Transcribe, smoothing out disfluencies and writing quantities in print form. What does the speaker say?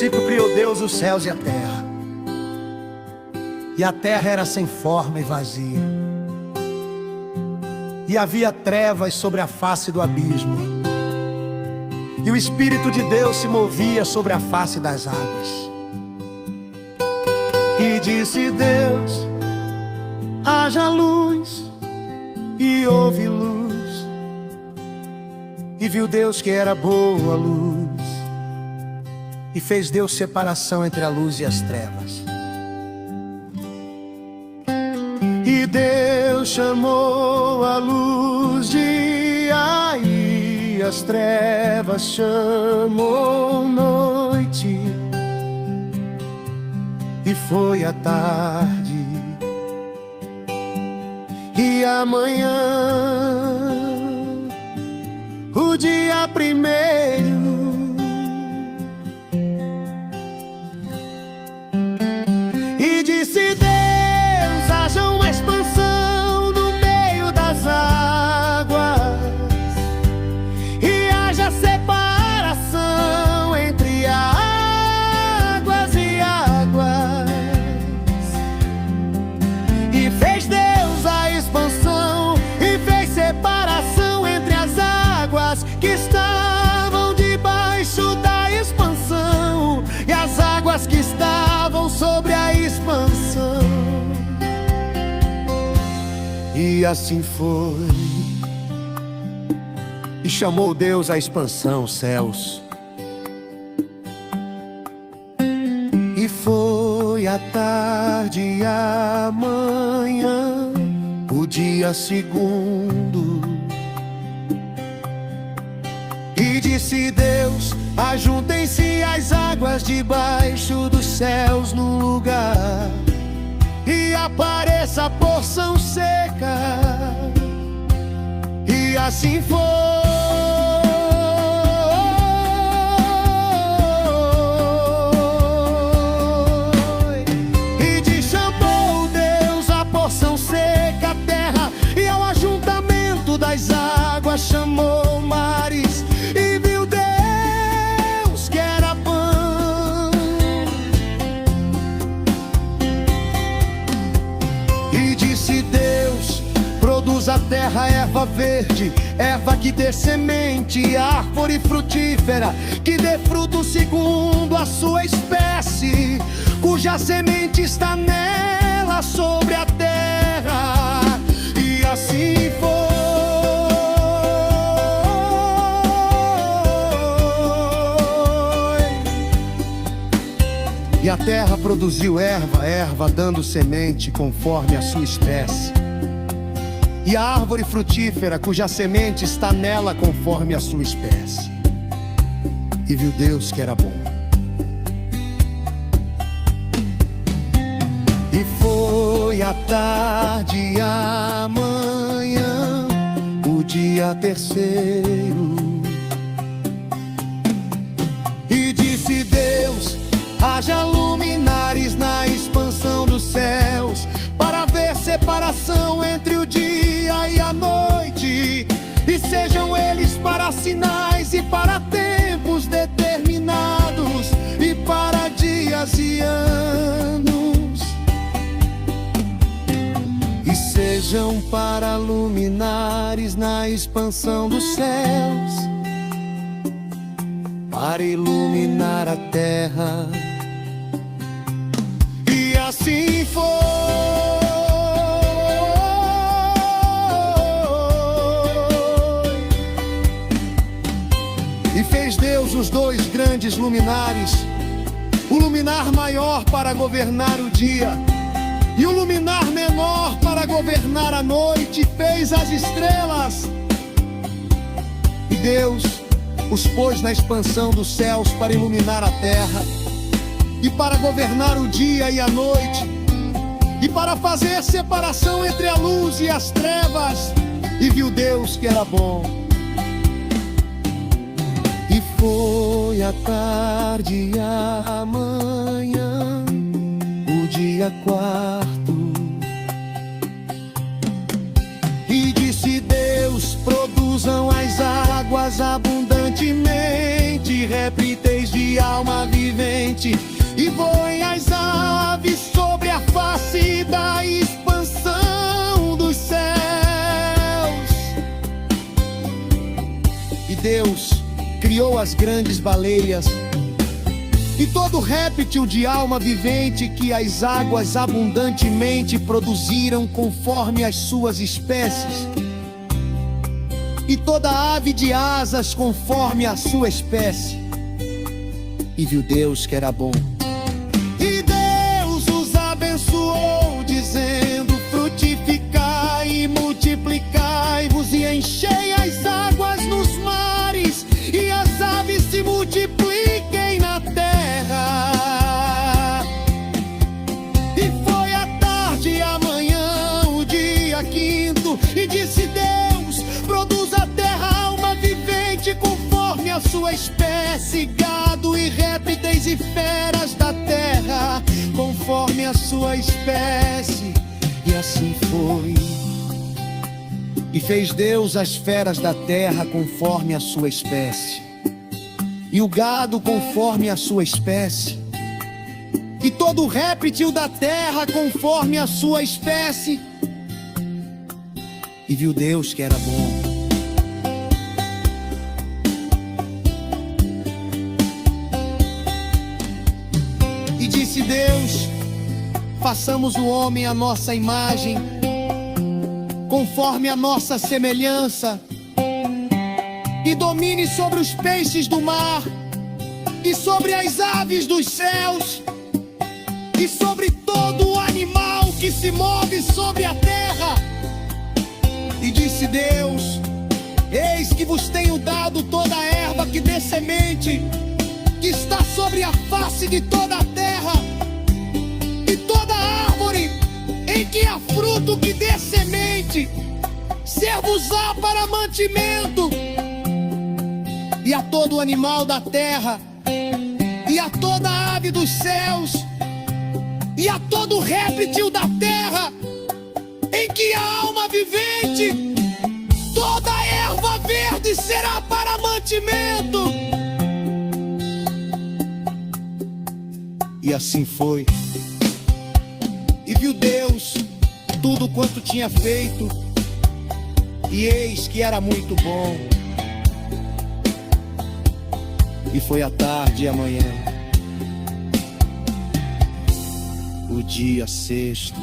princípio criou Deus os céus e a terra. E a terra era sem forma e vazia, e havia trevas sobre a face do abismo, e o Espírito de Deus se movia sobre a face das águas. E disse Deus: haja luz, e houve luz. E viu Deus que era boa a luz, e fez Deus separação entre a luz e as trevas. E Deus chamou a luz dia, e as trevas chamou noite. E foi a tarde, e amanhã, o dia primeiro. E disse Deus: haja uma expansão no meio das águas, e haja separação entre águas e águas. E fez Deus a expansão, e fez separação entre as águas que estavam debaixo da expansão e as águas que estavam sobre a expansão. E assim foi. E chamou Deus a expansão céus. E foi a tarde e a manhã, o dia segundo. E disse Deus: ajuntem-se as águas debaixo dos céus num lugar, e apareça a porção seca. E assim foi. E de chamou Deus a porção seca, a terra, e ao ajuntamento das águas chamou mares. E viu Deus que era bom. E disse Deus: produz a terra erva verde, erva que dê semente, árvore frutífera, que dê fruto segundo a sua espécie, cuja semente está nela sobre a terra. E assim foi. E a terra produziu erva, erva dando semente conforme a sua espécie, e a árvore frutífera, cuja semente está nela conforme a sua espécie. E viu Deus que era bom. E foi a tarde e a manhã, o dia terceiro. E disse Deus: haja luminares na expansão dos céus, para ver separação entre o dia e a noite, e sejam eles para sinais e para tempos determinados, e para dias e anos, e sejam para luminares na expansão dos céus, para iluminar a terra. E assim foi. E fez Deus os dois grandes luminares, o luminar maior para governar o dia, e o luminar menor para governar a noite. Fez as estrelas. E Deus os pôs na expansão dos céus para iluminar a terra, e para governar o dia e a noite, e para fazer separação entre a luz e as trevas. E viu Deus que era bom. E foi a tarde e a manhã, o dia quarto. E disse Deus: produzam as águas abundantemente, répteis de de alma vivente, e voem as aves sobre a face da expansão dos céus. E Deus criou as grandes baleias e todo réptil de alma vivente que as águas abundantemente produziram conforme as suas espécies, e toda ave de asas conforme a sua espécie. E viu Deus que era bom. E Deus os abençoou, dizendo: frutificai e multiplicai-vos, e enchei as águas nos mares, e as aves se multipliquem na terra. E foi a tarde e a manhã, o dia quinto, e disse Deus: produz a terra alma vivente conforme a sua espécie, gado e répteis e feras da terra conforme a sua espécie. E assim foi. E fez Deus as feras da terra conforme a sua espécie, e o gado conforme a sua espécie, e todo réptil da terra conforme a sua espécie. E viu Deus que era bom. E disse Deus: façamos o homem à nossa imagem, conforme a nossa semelhança, e domine sobre os peixes do mar, e sobre as aves dos céus, e sobre todo o animal que se move sobre a terra. E disse Deus: eis que vos tenho dado toda a erva que dê semente, que está sobre a face de toda a terra, e toda árvore em que há fruto que dê semente, ser-vos-á para mantimento, e a todo animal da terra, e a toda ave dos céus, e a todo réptil da terra em que há alma vivente, toda erva verde será para mantimento. E assim foi. E viu Deus tudo quanto tinha feito, e eis que era muito bom. E foi a tarde e a manhã, o dia sexto.